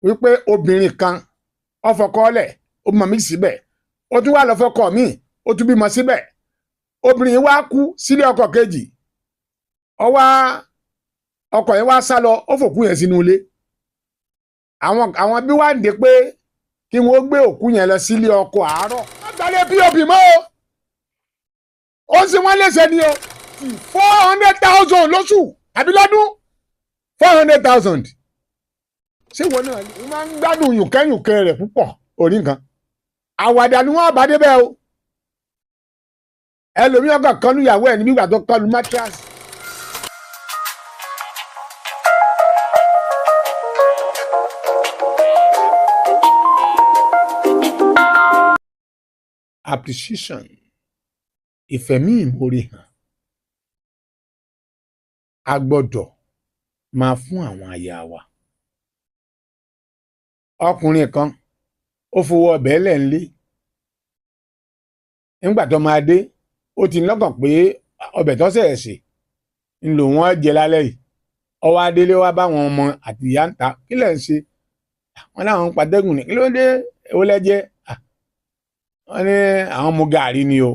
wípé obìnrin kan ó fọkọọ́lẹ̀ ó bímọ méjì síbẹ̀ ó tún wá lọ fọkọ míì ó tún bímọ síbẹ̀ obìnrin yìí wá kú sílé ọkọ kejì ọkọ yẹn wá sá lọ ó fòkú yẹn sínú ilé àwọn bí wá ń dé pé kí wọ́n gbé òkú yẹn lọ sílé ọkọ àárọ̀ wọ́n gbalẹ̀ pop mọ́ ó sì wọ́n léṣe ni o 400,000 lóṣù àbí lọ́dún 400,000 ṣé wọn náà wọ́n máa ń gbádùn yùnkẹ́yùnkẹ́ rẹ̀ púpọ̀ orí nǹkan àwàdà ni wọ́n bá débẹ̀ o ẹlòmíràn kan kọlu ìyàwó ẹ̀ níbi ìgbà tó kọlu mattress. Appreciation ìfẹ̀mí ìmoore hàn a gbọ́dọ̀ máa fún àwọn aya wa. Ọkùnrin kan ó fowó ọbẹ̀ lẹ̀ ń lé nígbà tó máa dé ó ti lọ́kàn pé ọbẹ̀ tó ṣẹ̀ ṣe ń lò wọ́n jẹ lálẹ́ yìí ọwọ́ adélé wá báwọn ọmọ àti ìyá ń ta kí lẹ̀ ń ṣe wọ́n láwọn ń padẹ́gùn ní kí ló dé èwo lẹ́jẹ́ wọ́n ní àwọn mu gàrí ni o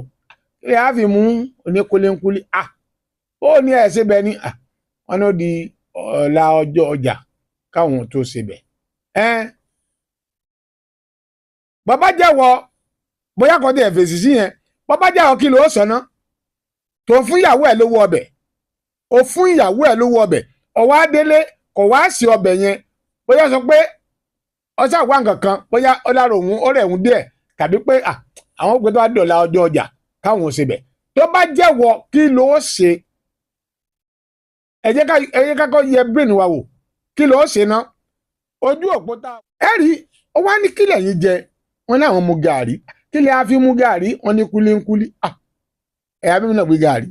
kí lè á fi mú oníkúléńkúlé ó ní ẹ̀ ṣe bẹ́ẹ̀ ni wọ́n ní ó di ọ̀la ọjọ́ ọjà káwọn tó ṣe bẹ́ẹ̀ bàbá jẹ́wọ́ bóyá kan tí ẹ̀ fèsì sí yẹn bàbá jẹ́wọ́ kí ló sọ̀nà tó fún ìyàwó ẹ̀ lówó ọbẹ̀ ó fún ìyàwó ẹ̀ lówó ọbẹ̀ ọwọ́ adélé kò wá sí ọbẹ̀ yẹn bóyá sọ pé ọṣà wà nǹkan bóyá ọlára òun ó rẹ̀ òun díẹ̀ tàbí pé àwọn ògbé tó wá dọ̀la ọjọ́ ọjà káwọn ò ṣe bẹ̀ tó bá jẹ́wọ́ kí ló ṣe ẹ jẹ́ ká kọ́ yẹ brain wa wò kí ló ṣe ná ojú òpó tá ẹ rí ó wá ní kílẹ̀ yìí jẹ wọn láwọn mu gàrí kí lè á fi mú gàrí wọn ní kúlíńkúlí ẹ̀yà bí mi náà gbé gàrí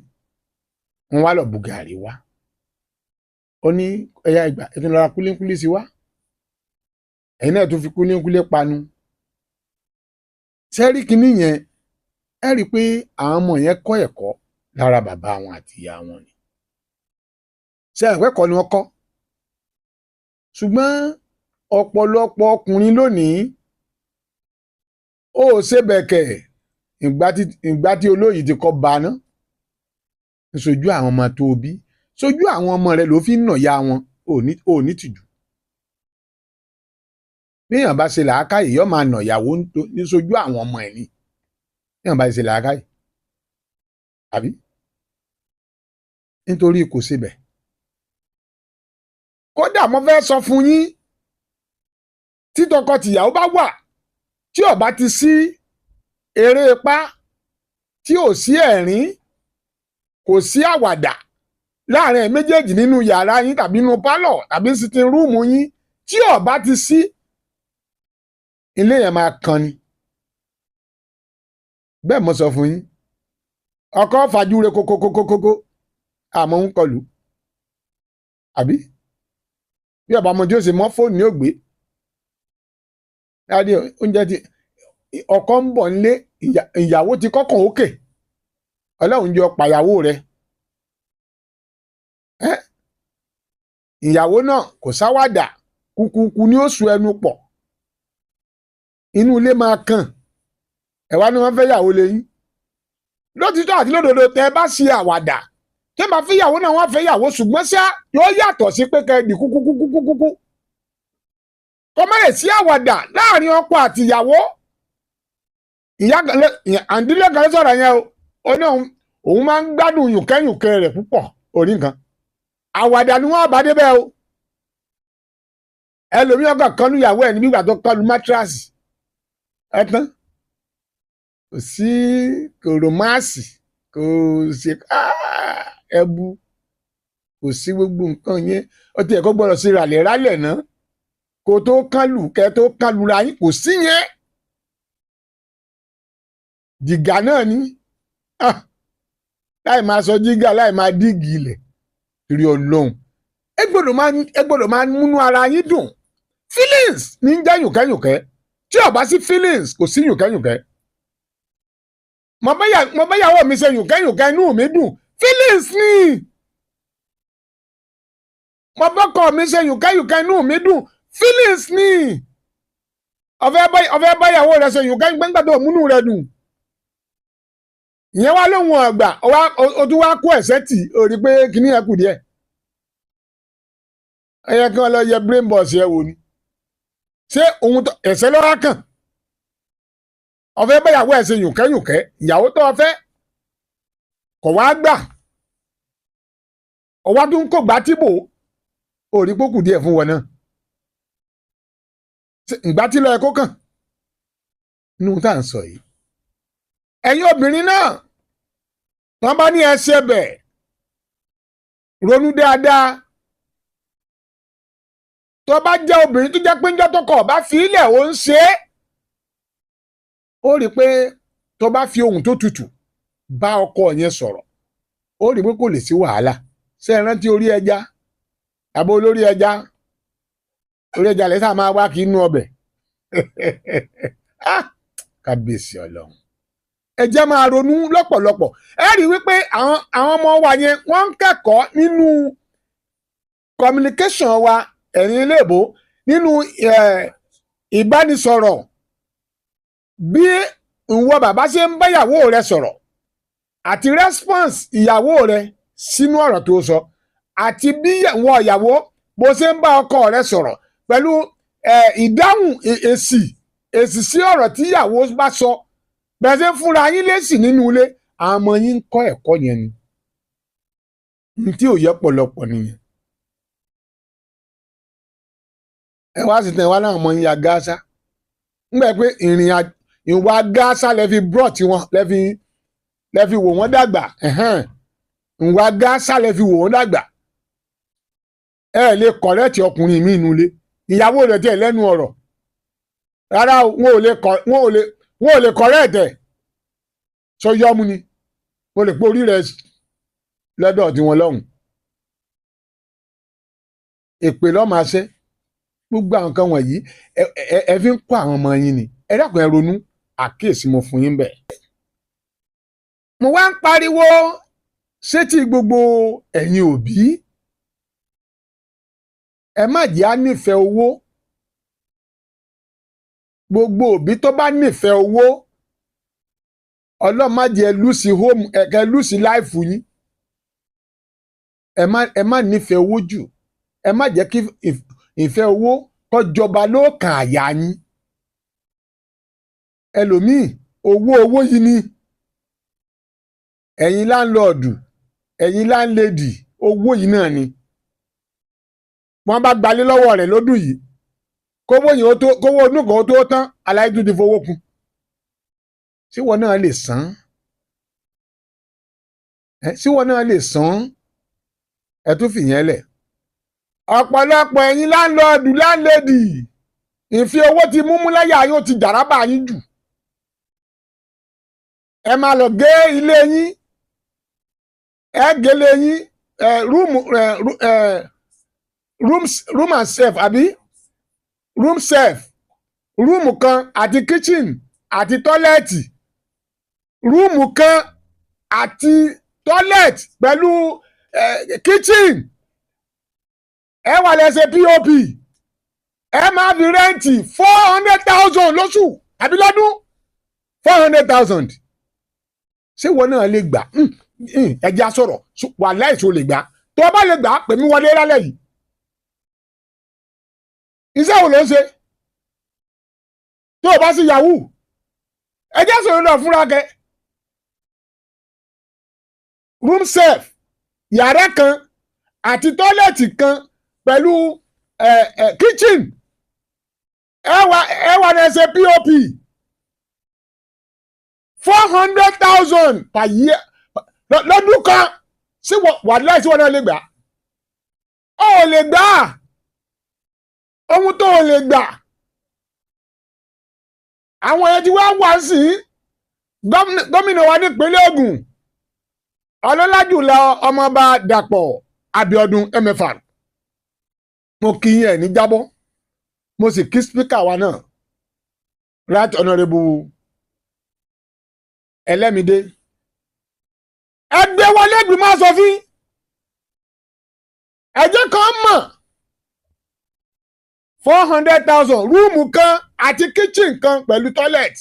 wọn wá lọ bu gàrí wá ó ní ẹ̀yà ìgbà ètò ìlọra kúlíńkúlí sí wá ẹ̀yin náà tún fi kúlíńkúlí panu sẹ́rí kínní yẹn ẹ rí i pé àwọn ọmọ yẹn kọ́ ẹ̀kọ́ lára bàbá wọn àti ìyá wọn ni ṣé ẹ̀kọ́ ni wọ́n kọ́ ṣùgbọ́n ọ̀pọ̀lọpọ̀ ọkùnrin lónìí ó ṣe bẹ̀kẹ̀ ìgbà tí olóyè ti kọ́ baná sojú àwọn ọmọ tó bí sojú àwọn ọmọ rẹ ló fi ń nà ya wọn ò ní tìjú bíyàn bá ṣe làákàyè yóò máa nà ìyàwó ní sojú àwọn ọmọ ẹ̀ ní bíyàn bá ṣe làákàyè àbí nítorí kò síbẹ̀ kódà mo fẹ́ sọ fún yín tí tọkọ-tìyàwó bá wà tí ó bá ti sí eré ipá tí ò sí ẹ̀rín kò sí àwàdà láàrin ẹ̀ méjèèjì nínú yàrá yín tàbí nínú pálọ̀ tàbí sitting room yín tí ó bá ti sí ilé yẹn máa kan ni bẹ́ẹ̀ mo sọ fún yín ọkọ fàjúre kókókókókó àmọ́ ń kọlù àbí bí ọba ọmọdé ó ṣe mọ́ fóònù ní ògbé dáadé oúnjẹ ti ọkọ ń bọ̀ nílé ìyàwó ti kọ́kàn òkè ọlọ́run jọ pàyàwó rẹ̀ ìyàwó náà kò sáwàdà kúkúkú ní ó sùn ẹnu pọ̀ inú ilé máa kàn ẹ̀wá ni wọ́n fẹ́ yàwó lẹ́yìn lótìtọ́ àti lódodo tẹ́ ẹ bá ṣe àwàdà tẹ́ bá fẹ́ yàwó náà wọ́n fẹ́ yàwó ṣùgbọ́n ṣá yóò yàtọ̀ sí pé kẹ́ ẹ dì kúkúkúkúkú kọ́mọ̀rẹ̀ sí àwàdà láàrin ọkọ àti ìyàwó ìyá àǹdílé kan sọ̀rọ̀ yẹn ó ní òun máa ń gbádùn yùnkẹ́yùnkẹ́ rẹ̀ púpọ̀ orí nǹkan àwàdà ni wọ́n bá débẹ̀ o ẹlòmíràn kan kọlu ìyàwó ẹ̀ níbi ìgbà tó kọlu mátíráàsì ẹ tán kò sí kòròmáàsì kò sí ẹbu kò sí gbogbo nǹkan yẹn ó ti ẹ̀kọ́ gbọ́dọ̀ sí ràlẹ̀ náà kò tó kánlù kẹ tó kánlù ra yín kò sí yẹn jìgà náà ni láì máa sọ jígà láì máa dígì ilẹ̀ torí Ọlọ́run ẹ gbọ́dọ̀ máa múnú ara yín dùn feelings ní ń jẹ́ yùnkẹ́yùnkẹ́ tí ó bá sí feelings kò sí yùnkẹ́yùnkẹ́ mo bá yàwó mi ṣe yùnkẹ́yùnkẹ́ inú mi dùn feelings ni mo bọ́kọ mi ṣe yùnkẹ́yùnkẹ́ inú mi dùn feelings ni ọ̀fẹ́ báyàwó rẹ̀ ṣe yùn gbẹ́ngbà tó múnú rẹ̀ dùn ìyẹn wá lóhun ọ̀gbà ó tún wá kó ẹ̀sẹ̀ tì ó rí pé kíní ẹ̀ kù díẹ̀ ẹ yẹ kí wọ́n lọ yẹ brain box yẹ wò ni ṣé ohun ẹ̀sẹ̀ lọ́wọ́ kàn ọ̀fẹ́ báyàwó ẹ̀ ṣe yùnkẹ́ ìyàwó tó ọ̀fẹ́ kò wá gbà ọwá tó ń kó gbà tìbò ó rí pé kù díẹ̀ fún wọn náà ìgbà tí lọ ẹ kó kàn nínú tá à ń sọ yìí ẹ̀yin obìnrin náà wọ́n bá ní ẹsẹ̀ bẹ̀ ronú dáadáa tó bá jẹ́ obìnrin tó jẹ́ pé ńjọ́ tó kọ̀ bá fi ilẹ̀ ó ń ṣe é ó rí pé tó bá fi ohùn tó tutù bá ọkọ yẹn sọ̀rọ̀ ó rí pé kò lè sí wàhálà ṣé ẹ rántí orí ẹja àbó olórí ẹja orí ẹja lẹ́sà máa wá kí inú ọbẹ̀ kábíyèsí ọlọ́run ẹ jẹ́ máa ronú lọ́pọ̀lọpọ̀ ẹ rí wípé àwọn ọmọ wa yẹn wọ́n ń kẹ́kọ̀ọ́ nínú communication wa ẹ̀rín iléèbó nínú ìbánisọ̀rọ̀ bí ìwọ bàbá ṣe ń báyàwó rẹ sọ̀rọ̀ àti response ìyàwó rẹ sínú ọ̀rọ̀ tó sọ àti bí ìwọ ìyàwó bó ṣe ń bá ọkọ rẹ sọ̀rọ̀ pẹ̀lú ìdáhùn èsì sí ọ̀rọ̀ tí ìyàwó bá sọ bẹ́ẹ̀ ṣe ń fúnra yín lésì nínú ilé àwọn ọmọ yín ń kọ́ ẹ̀kọ́ yẹn ni tí ò yẹ pọ̀lọpọ̀ nìyẹn ẹ wá sì tẹ̀ wá láwọn ọmọ yín ya gáásá ńgbà pé ìwà gáásá lẹ fi brought tiwọn lẹ fi wò wọ́n dàgbà ìwà gáásá lẹ fi wò wọ́n dàgbà ẹ lè kọ̀rẹ́tì ọkùnrin mi inú ilé ìyàwó rẹ̀ tẹ̀ lẹ́nu ọ̀rọ̀ rárá wọn ò lè kọ̀rẹ́tì ẹ̀ sọ yọmú ni mo lè pé orí rẹ̀ lọ́dọ̀ tí wọ́n lọ́hùn èpè lọ́ọ́ máa ṣe gbogbo àwọn nǹkan wọ̀nyí ẹ fi ń kọ́ àwọn ọmọ yín ni ẹ dákun ẹ ronú àkíyèsí mo fún yín bẹ́ẹ̀. mo wá ń pariwo sétí gbogbo ẹ̀yin òbí ẹ má jẹ́ á nífẹ̀ẹ́ owó gbogbo òbí tó bá nífẹ̀ẹ́ owó ọlọ́run má jẹ́ lùsì home ẹ̀kẹ́ lùsì láìfù yín ẹ má nífẹ̀ẹ́ owó jù ẹ má jẹ́ kí ìfẹ́ owó kó jọba lóòkàn àyà yín ẹlòmíì owó yìí ni ẹ̀yin láńlọ́ọ̀dù ẹ̀yin láńlẹ́dì owó yìí náà ni wọ́n bá gbalé lọ́wọ́ rẹ̀ lọ́dún yìí kówó ọdún kan ó tó tán aláìjú ti fowó kún síwọ náà lè san ẹ tún fìyẹn lẹ̀ ọ̀pọ̀lọpọ̀ ẹ̀yin láńlọ́ọ̀dù láńlẹ́dì ìfi owó ti múmú láyà yóò ti jàrábà yín jù ẹ máa lọ gé ilé yín ẹ gélé yín room and safe àbí room safe rúùmù kan àti kitchen àti tọ́lẹ́ẹ̀tì rúùmù kan àti tọ́lẹ́ẹ̀tì pẹ̀lú kitchen ẹ wà lẹ́sẹ̀ pop ẹ máa fi rẹ́ǹtì 400,000 lóṣù àbí lọ́dún 400,000 ṣé wọn náà lè gbà ẹja sọ̀rọ̀ wà láìsọ lè gbà tó o bá lè gbà pè mí wọlé lálẹ́ yìí iṣẹ́ wo ló ń ṣe tó o bá sí yahoo ẹjẹ́ sọ̀rọ̀ náà fúnra kẹ room safe yàrá kan àti tọ́lẹ̀tì kan pẹ̀lú kitchen ẹ wà ní ẹsẹ̀ pop 400,000 per year lọ́dún kan sí wàhálà tí wọ́n náà lè gbà ó lè gbà ohun tó lè gbà àwọn ẹni tí wọ́n wá sí gómìnà wa nípínlẹ̀ Ògùn ọlọ́lájùlọ ọmọọba Dàpọ̀ Abíọ́dún MFR mo kí yín ní jábọ́ mo sì kí spíkà wa náà right honourable Ẹlẹ́mìdé ẹgbẹ́ wọlé ìgbìmọ̀ aṣòfin ẹjẹ́ kan mọ̀ 400,000 rúùmù kan àti kitchen kan pẹ̀lú toilet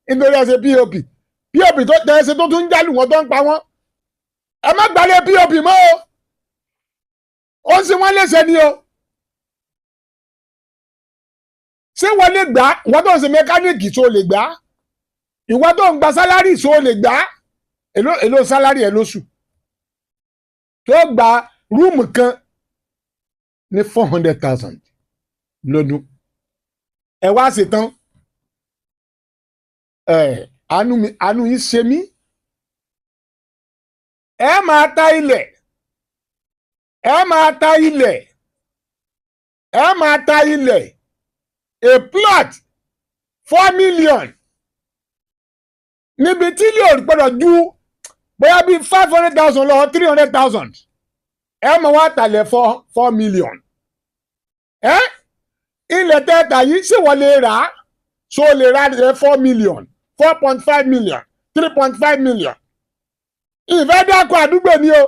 nítorí ẹsẹ̀ pop tó tẹ ẹsẹ̀ tó tún ń jálù wọn tó ń pa wọn ẹ má gbalẹ̀ pop mọ́ o ó ń sin wọn léṣe ni o ṣé wọ́n lè gbà ìwọ́n tó ń ṣe mẹkáníìkì tó lè gbà ìwọ́n tó ń gba sálárì tó lè gbà èló sálárì ẹ lóṣù tó gba rúùmù kan ní 400,000 lọ́dún ẹ wá ṣetán àánú yín ṣe mí ẹ máa ta ilẹ̀ ẹ máa ta ilẹ̀ ẹ máa ta ilẹ̀ a plot 4 million níbi tí ilé ò gbọ́dọ̀ ju bóyá bíi 500,000 lọ 300,000 ẹ máa wá talẹ̀ 4 million ilẹ̀ tẹ́ta yìí sì wọ́n lè rà á so lè ra 4 million 4.5 million 3.5 million ìfẹ́ dákọ̀ àdúgbò ni o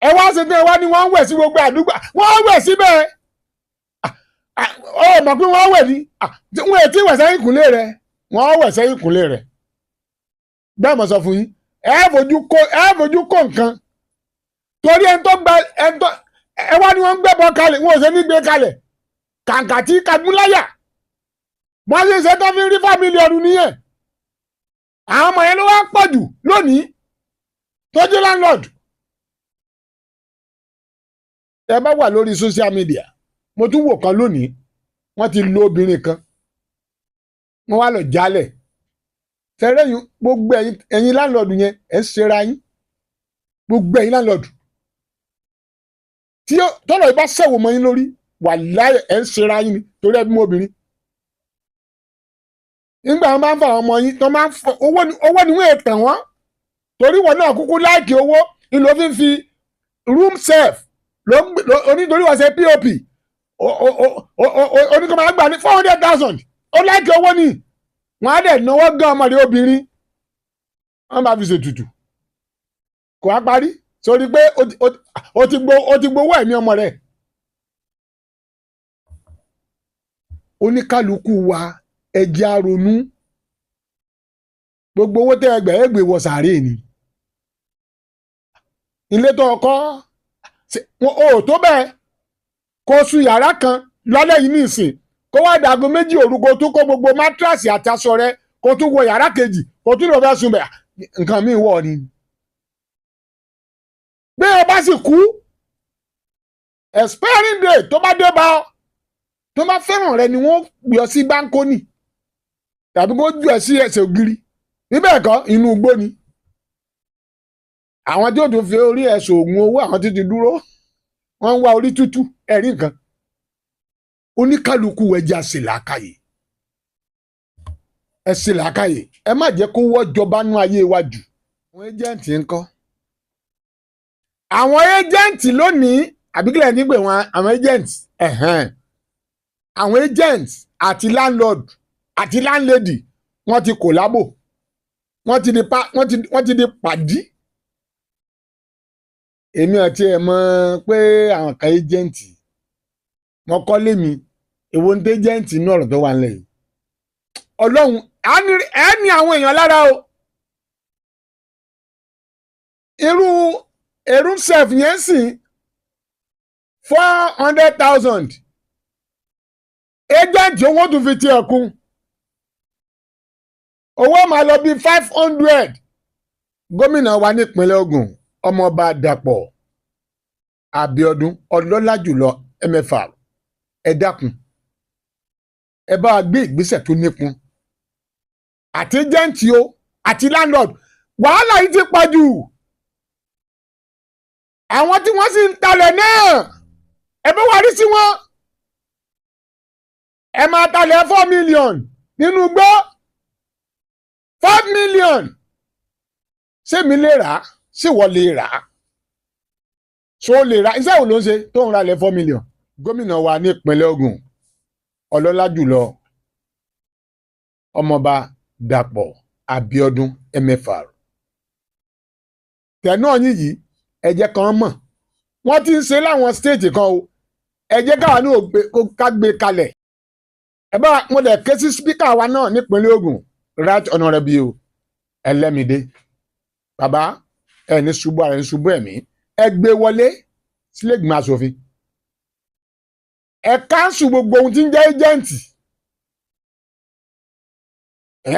ẹ wá sí ní ẹ wá ní wọ́n ń wẹ̀ sí gbogbo àdúgbò wọ́n ń wẹ̀ síbẹ̀ ọ mọ̀ pé wọ́n wẹ̀ ní wọ́n ètí ìwẹ̀ sẹ́yìn kùnlé rẹ̀ wọ́n wẹ̀ sẹ́yìn kùnlé rẹ̀ bẹ́ẹ̀ mọ̀ sọ fún yín ẹ fojú kó nǹkan torí ẹni tó gba ẹni tó ẹ wá ní wọ́n ń gbẹ́bọ kalẹ̀ wọ́n ò ṣe ní gbé kalẹ̀ kàǹkà tí kagúnláyà wọ́n ṣe ṣe tó fi ń rí 5 mílíọ̀nù nìyẹn àwọn ọmọ yẹn ló wá pọ̀ jù lónìí tó jẹ́ landlord ẹ bá wà lórí social media mo tún wò kan lónìí wọ́n ti lo obìnrin kan wọ́n wá lọ jálẹ̀ fẹ́rẹ́ yín gbogbo ẹ̀yin landlord yẹn ẹ̀ ń ṣera yín gbogbo ẹ̀yin landlord tí tọ́lọ̀ yìí bá ṣẹ̀wò mọ́ yín lórí wàláhì ẹ̀ ń ṣera yín ni torí ẹ bí mọ́ obìnrin nígbà wọn máa ń fa àwọn ọmọ yín tó máa ń fọ owó ni wọ́n tàn wọ́n torí wọn náà kúkú láìkì owó ni ló fi room serve onítorí wọn ṣe pop oníkan máa gbà ní 400,000 ó láìkì owó ni wọn á dẹ̀ náwó gan ọmọdé obìnrin wọn máa fi ṣètùtù kò á parí sórí pé ó ti gbowó ẹ̀mí ọmọ rẹ̀ oníkálukú wa ẹjẹ́ àrònú gbogbo owó tẹ́ ẹgbẹ̀ wọ sàárè ni ilé tó ọkọ́ o tó bẹ́ẹ̀ kó sùn yàrá kan lálẹ́ yìí nìsín kó wá dàgbọ́ 2 òru kó tún kó gbogbo mátíráàsì àti aṣọ rẹ kó tún wọ yàrá kejì kó tún lọ fẹ́ sùn bẹ̀ nǹkan míì wọ̀ ni bí o bá sì kú expiring date tó bá dé bá ọ tó bá fẹ́ràn rẹ ni wọ́n gbé ọ sí báńkónì tàbí kó jù ẹ sí ẹsẹ̀ ògiri níbẹ̀ kọ́ inú igbó ni àwọn tí ó tún fi orí ẹ̀sùn ògùn owó àwọn tí ti dúró wọ́n ń wá orí tútù ẹ̀rí nǹkan oníkálukú ẹja sì làákàyè ẹ sì làákàyè ẹ má jẹ́ kó wọ́ jọba nú ayé wa jù àwọn ẹjẹǹtì ńkọ́ àwọn ẹjẹǹtì lónìí àbíkílẹ̀ nígbè wọn àwọn ẹjẹǹtì àwọn ẹjẹǹtì àti landlord àti landlady wọ́n ti kòlábò wọ́n ti di pàdí èmi àti ẹ̀ mọ̀ pé àwọn kan ẹjẹǹtì wọ́n kọ́ lé mi èwo ń tẹ́ ẹjẹǹtì inú ọ̀rọ̀ tó wà nílẹ̀ yìí ọlọ́run ẹ ní àwọn èèyàn lára o irú sef yẹn sì 400,000 ẹjẹǹtì owó tún fi ti ẹ̀kún owó máa lọ bí 500 gómìnà wa nípínlẹ̀ Ògùn ọmọọba Dàpọ̀ Abíọ́dún ọlọ́lá jùlọ MFR ẹ dákun ẹ bá gbé ìgbésẹ̀ tó nípọn àti ẹjẹǹtì o àti landlord wàhálà yìí ti pọ̀ jù àwọn tí wọ́n sì ń talẹ̀ náà ẹ bá wà rí sí wọn ẹ máa talẹ̀ 4 million nínú gbọ́ 5 million ṣé mi lè rà á ṣé wọ́n lè rà á ṣó lè rà iṣẹ́ wo ló ń ṣe tó ń ralẹ̀ 4 million gómìnà wa ní ìpínlẹ̀ Ògùn ọlọ́lá jùlọ ọmọọba Dàpọ̀ Abíọ́dún MFR tẹ̀nú ọ̀yìn yìí ẹ̀jẹ̀ kan mọ̀ wọ́n ti ń ṣe láwọn stéètì kan o ẹ jẹ́ káwa ní ká gbé kalẹ̀ ẹ bá mo dẹ̀ ké sí spíkà wa náà nípínlẹ̀ Ògùn right honourable Ẹlẹ́mìdé bàbá ẹ ní ṣubú ara ní ṣubú ẹ̀mí ẹ gbé wọlé sílé ìgbìmọ̀ asòfin ẹ káńsù gbogbo ohun tí ń jẹ́ ẹjẹǹtì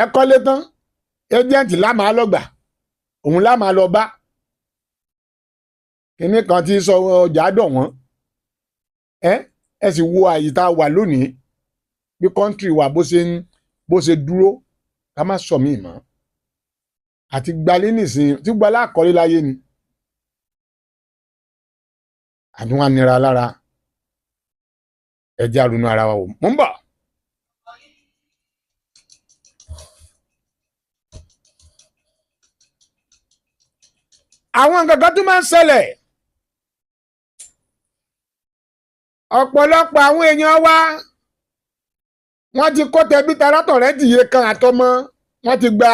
ẹ kọ́lé tán ẹjẹǹtì lámàá lọ́gbà òun lámàá lọ bá kíní kan tí sọ ọjà dọ̀ wọ́n ẹ sì wo àyíká wà lónìí bí kọ́ńtírì wa bó ṣe dúró ká má sọ mí mọ́ àti gbalé nìsín tí gbalá àkọlé láyé ni àbí wọn nira lára ẹjẹ àrùnú ara wa wò mò ń bọ̀. àwọn nǹkan kan tún máa ń ṣẹlẹ̀ ọ̀pọ̀lọpọ̀ àwọn èèyàn wa wọ́n ti kó tẹbí tará tọ̀rẹ́ tìye kan àtọmọ wọ́n ti gba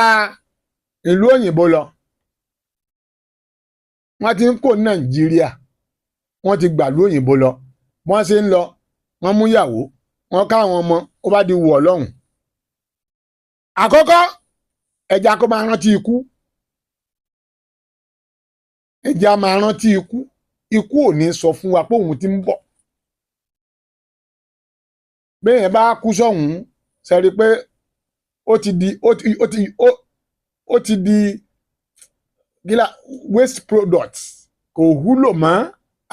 ìlú òyìnbó lọ wọ́n ti ń kó Nàìjíríà wọ́n ti gbà ìlú òyìnbó lọ wọ́n ṣe ń lọ wọ́n mú ìyàwó wọ́n ká àwọn ọmọ ó bá di wọ̀ lọ́hùn. àkọ́kọ́ ẹja kó máa rántí ikú ẹja máa rántí ikú ikú ò ní sọ fún wa pé òun ti ń bọ̀ bẹ́ẹ̀ bá kú sọ́hùn sẹ́rí pé ó ti di gíla waste products kò wúlò mọ́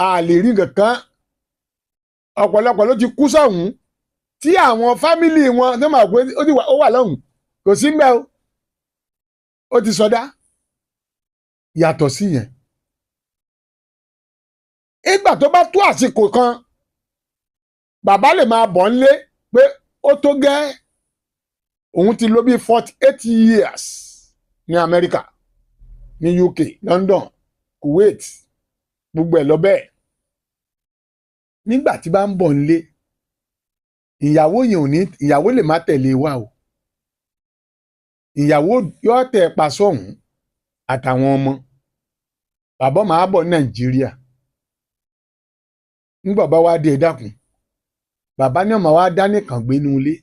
a lè rí nǹkan ọ̀pọ̀lọpọ̀ ló ti kú sọ́hùn tí àwọn fámìlì wọn tó máa pé ó wà lọ́hùn kò sí mbẹ́ o ó ti sọdá yàtọ̀ sí yẹn ìgbà tó bá tó àsìkò kan bàbá lè máa bọ̀ nílé pé ó tó gẹ́ òun ti lò bí 48 years ní Amẹ́ríkà ní UK London Kuwait gbogbo ẹ̀ lọ bẹ́ẹ̀ nígbà tí bá ń bọ̀ nílé ìyàwó yẹn ò ní ìyàwó lè má tẹ̀lé wa o ìyàwó yóò tẹ̀ pa sọ́hùn àtàwọn ọmọ bàbá máa bọ̀ Nàìjíríà nígbà bá wá dé dákun bàbá ní ọmọ wa dá nìkan gbé inú ilé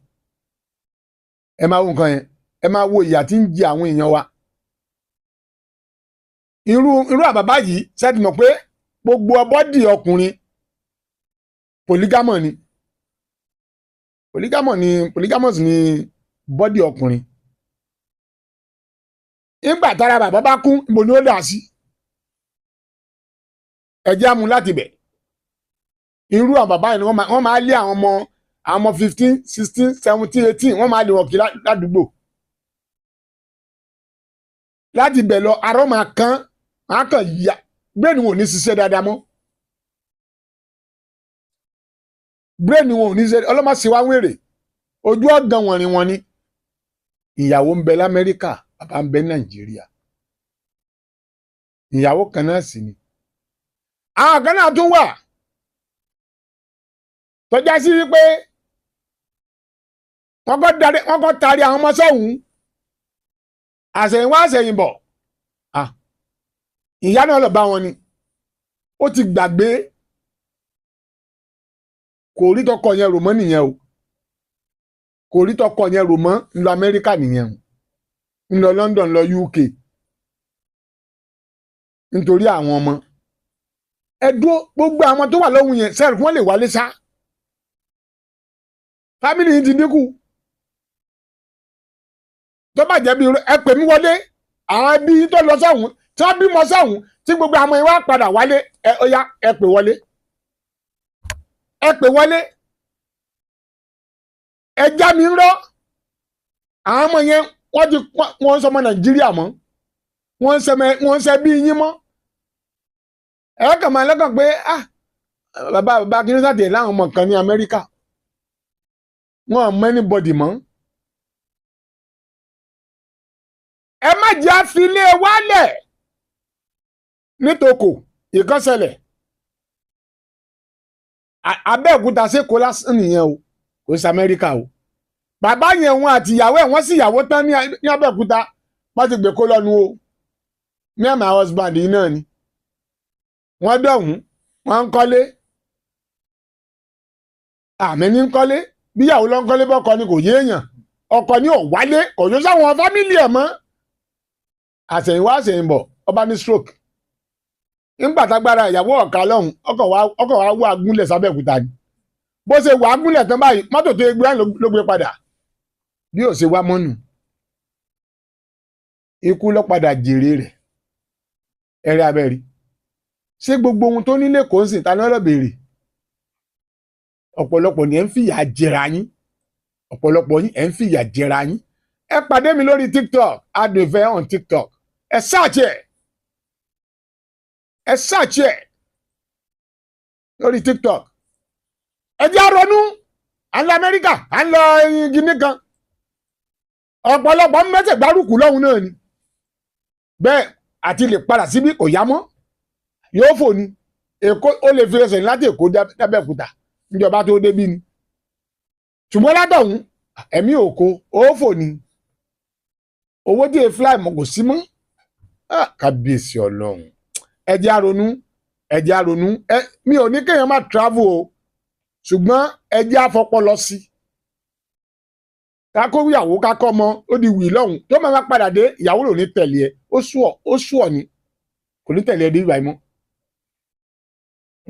ẹ máa wo nǹkan yẹn ẹ máa wo ìyà tí ń jẹ àwọn èèyàn wa irú àbàbá yìí ṣáàtì mọ̀ pé gbogbo bọ́dì ọkùnrin polygamous ni bọ́dì ọkùnrin nígbà tára bàbá bá kú ibo ni ó dà sí ẹjẹ́ amú láti bẹ̀ irú àwọn bàbá yìí wọ́n máa lé àwọn ọmọ 15 16 17 18 wọ́n máa lé wọn kí ládùúgbò láti bẹ̀ lọ arọ́ máa kán yá bẹ́ẹ̀ni wọn ò ní ṣiṣẹ́ dáadáa mọ́ bẹ́ẹ̀ni wọn ò ní ṣiṣẹ́ ọlọ́mọ sí wá wèrè ojú ọ̀gàn wọn ni ìyàwó ń bẹ l'Amẹ́ríkà bàbá ń bẹ Nàìjíríà ìyàwó kan náà sì ni àwọn kan náà tún wà tọ́já sí wípé wọ́n kọ́ taari àwọn ọmọ sọ́hùn àṣẹ̀yìnwá àṣẹ̀yìnbọ̀ ìyá náà lọ bá wọn ni ó ti gbàgbé kò rí tọkọ yẹn rò mọ́ nìyẹn o kò rí tọkọ yẹn rò mọ́ ńlọ Amẹ́ríkà nìyẹn o ńlọ London lọ UK nítorí àwọn ọmọ ẹdúró gbogbo àwọn tó wà lọ́hùn yẹn sẹ́ẹ̀rì wọ́n lè wálé sá fámìlì yìí ti dínkù tó bá jẹ́ bí ẹ pè mí wọlé àwọn ẹbí tó lọ sọ́hùn tí wọ́n bímọ sọ́hùn tí gbogbo àwọn ìwà padà wálé ẹ pè wọlé ẹ já mi ń rọ́ àwọn ọmọ yẹn wọ́n ń sọmọ Nàìjíríà mọ́ wọ́n ń ṣe bí yín mọ́ ẹ kàn máa lọ́kàn pé bàbá kí ní sàtẹ̀ láwọn ọmọ kan ní Amẹ́ríkà wọn ò mọ anybody mọ́ ẹ má jẹ́ àfilé wálẹ̀ nítòkò ìkọ́sẹ̀lẹ̀ Abẹ́òkúta sẹ́kọ̀ọ́ lásán nìyẹn o kò sí Amẹ́ríkà o bàbá yẹn wọn àti ìyàwó ẹ̀ wọ́n sì ìyàwó tán ní Abẹ́òkúta wọ́n ti gbé kó lọ́nu o me and my husband yìí náà ni wọ́n dọ̀hún wọ́n ń kọ́lé àmì ní ń kọ́lé bíyàwó ló ń kọ́lé bọ́kọ ni kò yéèyàn ọkọ ni ò wálé kò yóò sáwọn fámìlì ẹ̀ mọ́ àṣẹ̀yìnwá àṣẹ̀yìnbọ̀ ọba ní stroke nígbà tágbára ìyàwó ọ̀ka lọ́hùn ọkọ̀ wa wá gúnlẹ̀ sábẹ́òkúta ni bó ṣe wà á gúnlẹ̀ tán báyìí mọ́tò tó gbé ló gbé padà bí ò ṣe wá mọ́nù ikú ló padà jèrè rẹ̀ ẹ̀rẹ́ abẹ́rí ṣé gbogbo ohun tó nílé kò ń sìn ta lọ́rọ̀ béèrè ọ̀pọ̀lọpọ̀ ni ẹ̀ ń fìyà jẹra yín ọ̀pọ̀lọpọ̀ yín ẹ̀ ń fìyà jẹra yín ẹ pàdé mi lórí TikTok Adùnìfẹ́ on TikTok ẹ search ẹ lórí TikTok ẹ jẹ́ àrònú à ń lọ Amẹ́ríkà à ń lọ Guinea kan ọ̀pọ̀lọpọ̀ mẹ́sẹ̀ gbárùkù lọ́hùn náà ni bẹ́ẹ̀ àti lè padà síbí kò yá mọ́ yóò fò ní Èkó ó lè fi ẹsẹ̀ láti Èkó dábẹ́òkúta níjọba tó débí ni ṣùgbọ́n látọ̀hún ẹ̀mí òkò ó fò ní owó tí e fly mọ̀ kò sí mọ́ kábíyèsí Ọlọ́run ẹ jẹ́ àrònú mi ò ní kéèyàn má travel o ṣùgbọ́n ẹ jẹ́ àfọpọlọ sí kákó ìyàwó kákọ́ ọmọ ó di wì lọ́hùn tó máa padà dé ìyàwó ló ní tẹ̀lé ẹ ó sú ọ ni kò ní tẹ̀lé ẹ dé ìgbà ìmọ̀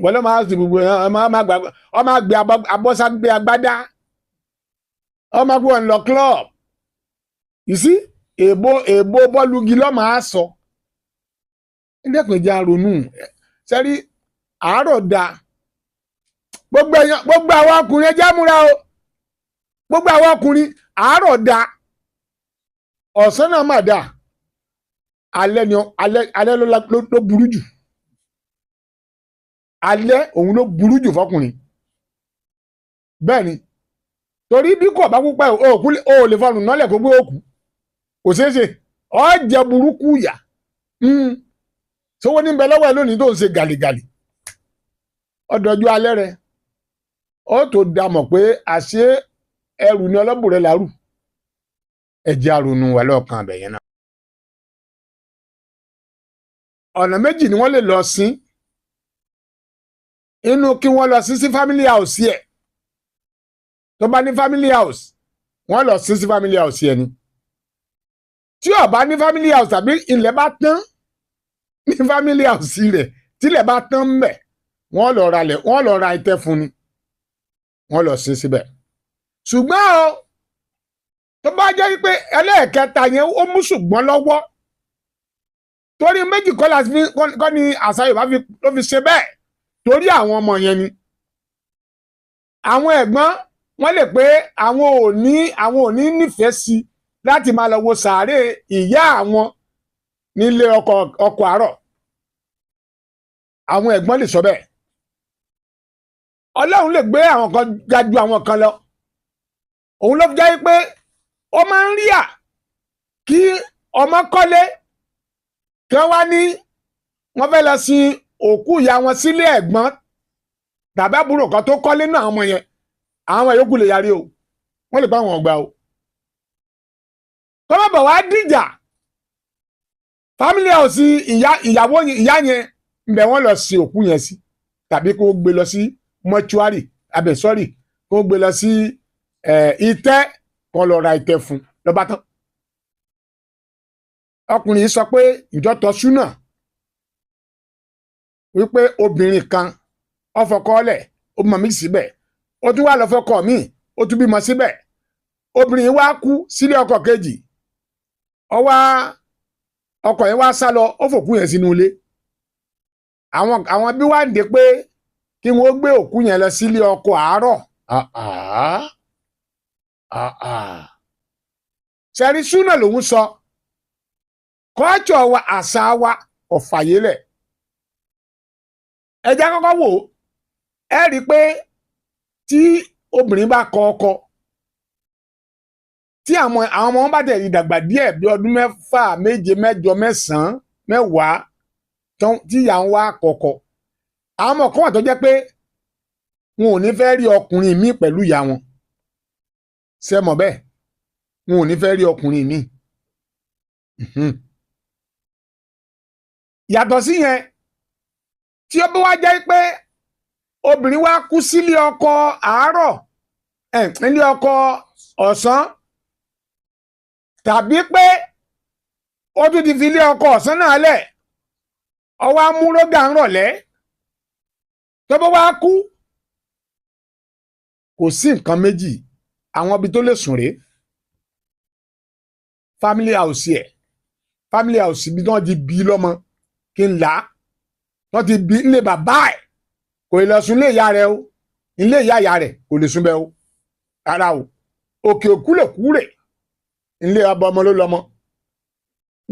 wọ́n lọ́ máa sì gbogbo ọmọ àgbé abọ́ságbé agbádá ọmọ àgbé wọn lọ club you see èèbó bọ́ọ̀lùgì lọ́ máa sọ ẹ̀ẹ́dẹ́gbẹ̀jẹ̀ àrònú sẹ́rí àárọ̀ da gbogbo àwọn ọkùnrin ẹjẹ́ múra o gbogbo àwọn ọkùnrin àárọ̀ da ọ̀sán náà mà dà alẹ́ ló burú jù alẹ́ òun ló burú jù fọkùnrin bẹ́ẹ̀ ni torí bí kò bá púpẹ́ o lè fọnù nọ́lẹ̀ kó gbé òkú kò ṣeé ṣe ọ jẹ burúkú yà sówó níbẹ̀ lọ́wọ́ ẹ lónìí tó ń ṣe gàlìgàlì ọdọọjọ́ alẹ́ rẹ ó tó dá mọ̀ pé àṣé ẹrù ni ọlọ́bù rẹ lárù ẹjẹ́ àrònú wà lọ́ọ̀kan àbẹ̀yẹn náà. ọ̀nà méjì ni wọ́n lè lọ sí inú kí wọ́n lọ sí family house yẹ tó bá ní family house wọ́n lọ sí family house yẹ ni tí ó bá ní family house tàbí ilẹ̀ bá tán ní family house rẹ̀ tílẹ̀ bá tán mbẹ̀ wọ́n lọ ra ìtẹ́ fún ni wọ́n lọ sí síbẹ̀ ṣùgbọ́n o tó bá jẹ́ pé ẹlẹ́ẹ̀kẹta yẹn ó mú ṣùgbọ́n lọ́wọ́ torí méjì kọ́ ni àṣà Yorùbá ló fi ṣe bẹ́ẹ̀ torí àwọn ọmọ yẹn ni àwọn ẹ̀gbọ́n wọ́n lè pé àwọn ò ní nífẹ̀ẹ́ sí láti máa lọ wo sàárè ìyá àwọn nílé ọkọ àárọ̀ àwọn ẹ̀gbọ́n lè sọ bẹ́ẹ̀ Ọlọ́run lè gbé àwọn kan ga ju àwọn kan lọ òun ló fi jẹ́ pé ó máa ń rí à kí ọmọ kọ́lé kí wọ́n wá ní wọ́n fẹ́ lọ sin òkú ìyá wọn sílé ẹ̀gbọ́n tàbí àbúrò kan tó kọ́lé náà àwọn ọmọ yẹn àwọn yòókù lè yarí o wọ́n lè bá wọn gbà o kọ́mọ̀ bọ̀ wá dìjà family house ìyàwó ìyá yẹn ńbẹ̀ wọ́n lọ sin òkú yẹn sí tàbí kó gbé lọ sí mọ́ṣúárì kó gbé lọ sí ìtẹ́ kan lọ ra ìtẹ́ fún lọ́ba tán ọkùnrin sọ pé ìjọ tọ́sú náà wípé obìnrin kan ọfọkọọlẹ̀ ó bímọ méjì síbẹ̀ ó tún wá lọ fọkọ míì ó tún bímọ síbẹ̀ obìnrin wá kú sílé ọkọ kejì ọkọ yẹn wá sá lọ ó fòkú yẹn sínú ilé àwọn bí wá ń dé pé kí wọ́n gbé òkú yẹn lọ sílé ọkọ àárọ̀ ṣẹ́rí súnà lòun sọ kọ́ọ̀tù wa àṣà wa ọ̀fàyélẹ̀ ẹjẹ́ kọ́kọ́ wò ẹ rí i pé tí obìnrin bá kọ ọkọ tí àwọn ọmọ wọn bá tẹ̀ ìdàgbà díẹ̀ bí ọdún 6, 7, 8, 9, 10 tí ìyá ń wá kọ̀kọ̀ àwọn ọmọ kan wà tó jẹ́ pé wọn ò ní fẹ́ rí ọkùnrin míì pẹ̀lú ìyá wọn ṣe mọ̀ bẹ́ẹ̀ wọn ò ní fẹ́ rí ọkùnrin míì yàtọ̀ sí yẹn tí ó bá wá jẹ́ pé obìnrin wá kú sílé ọkọ àárọ̀ nílé ọkọ ọ̀sán tàbí pé ó tún ti fi ilé ọkọ ọ̀sán náà lẹ̀ ọwọ́ amúrógà ń rọ̀lẹ́ tó bá wá kú kò sí nǹkan méjì àwọn ibi tó lè sùn rèé family house ẹ̀ family house ibi tí wọ́n ti bí lọ́mọ kí n là á wọ́n ti bí ilé bàbá ẹ̀ kò lè sùn ilé ìyá rẹ̀ o ilé ìyá rẹ̀ kò lè sùn bẹ́ẹ̀ o rárá o òkè òkúlẹ̀kúrè ilé ọmọ ló lọ́mọ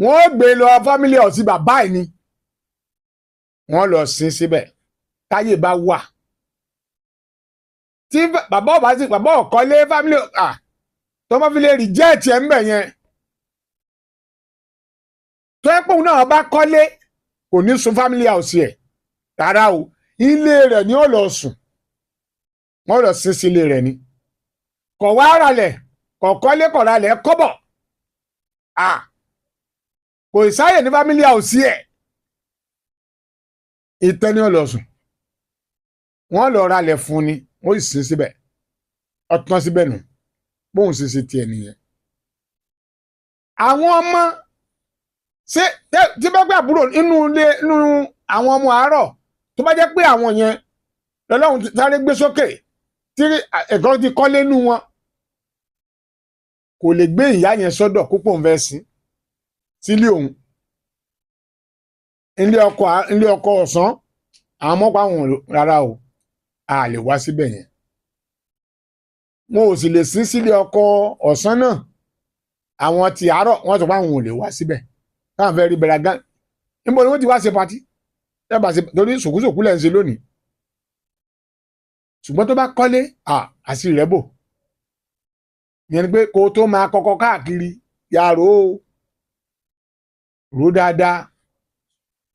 wọ́n gbé lọ family house bàbá ẹ̀ ni wọ́n lọ sin síbẹ̀ táyé bá wà tí bàbá ọ̀kọ́lé family tó bá fi lè reject ẹ̀ ń bẹ̀ yẹn tó ẹ́ pòun náà bá kọ́lé kò ní sun family house ẹ̀ rárá o ilé rẹ̀ ni ó lọ sùn wọ́n lọ sin sí ilé rẹ̀ ni kọ̀ wá ralẹ̀ kọ̀ kọ́lé kọ̀ ralẹ̀ kọ́bọ̀ kò sáyè ní family house ẹ̀ ìtẹ́ ni ó lọ sùn wọ́n lọ ralẹ̀ fún ni wọ́n sì sin síbẹ̀ ọtún síbẹ̀ nù bóun sì ṣe tiẹ̀ nìyẹn. àwọn ọmọ ṣé tí bá gbé àbúrò nínú ilé nínú àwọn ọmọ àárọ̀ tó bá jẹ́ pé àwọn yẹn lọ́lọ́run sáré gbé sókè tí ẹ̀kọ́ ti kọ́lé nú wọn kò lè gbé ìyá yẹn sọ́dọ̀ púpọ̀ ń fẹ́ sí sílé òun ilé ọkọ ọ̀sán àwọn ọmọ pa àwọn rárá o a lè wá síbẹ̀ yẹn wọn ò sì lè sí sílé ọkọ ọ̀sán náà àwọn ti àárọ̀ wọ́n sọ pé àwọn ò lè wá síbẹ̀ káwọn fẹ́ rí bẹ̀rẹ̀ gán níbo ni wọ́n ti wá ṣe patí ẹ̀bà ṣe torí sòkúsòkú lẹ́ ń ṣe lónìí ṣùgbọ́n tó bá kọ́lé àṣírí rẹ̀ bò yẹn ni pé kó tó máa kọ́kọ́ káàkiri yàrá o rò dáadáa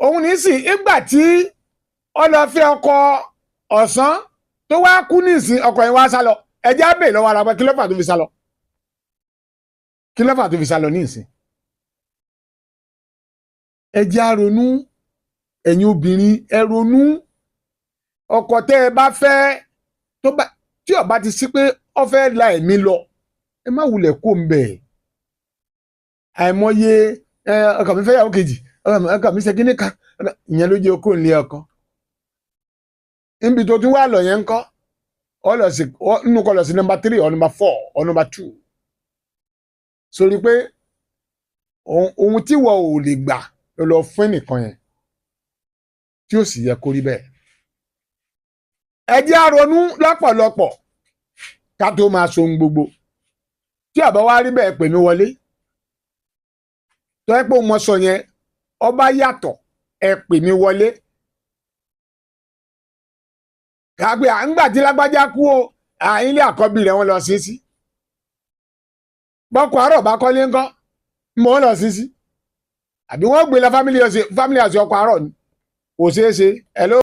òun ní sìn ìgbà tí ó lọ fẹ́ ọkọ ọ̀sán tó wá kú nísìn ọkọ yẹn wá sá lọ ẹjẹ́ á bè lọ́wọ́ ara pé kí ló fà tó fi sá lọ kí ló fà tó fi sá lọ nísìn ẹjẹ́ á ronú ẹ̀yin obìnrin ẹ ronú ọkọ tẹ́ ẹ bá fẹ́ tí ó bá ti sí pé ó fẹ́ la ẹ̀mí lọ ẹ má wulẹ̀ kó ń bẹ̀ àìmọye ọkọ mi fẹ́ yàwó kejì ọkọ mi ṣe kíní kan ìyẹn ló jẹ́ okó nílé ọkọ níbi tó tún wà lọ yẹn ń kọ́ nínú kọ́ lọ sí nọ́mbà 3 or nọ́mbà 4 or nọ́mbà 2 sórí pé ohun tí wọ́n ò lè gbà ló lọ fún nìkan yẹn tí ó sì yẹ kó rí bẹ́ẹ̀ ẹ jẹ́ á ronú lọ́pọ̀lọpọ̀ ká tó máa so ohun gbogbo tí àbá wá rí bẹ́ẹ̀ pè mí wọlé tó ẹ́ pé mo sọ yẹn ọba yàtọ̀ ẹ pè mí wọlé kàgbé àǹgbà tí lágbájá kú o ilé àkọ́bí rẹ̀ wọ́n lọ sí bọ́kọ àárọ̀ bá kọ́lé ńkọ́ mọ́ lọ sí àbí wọ́n gbé lọ family house ọkọ àárọ̀ ni kò ṣeé ṣe ẹ ló.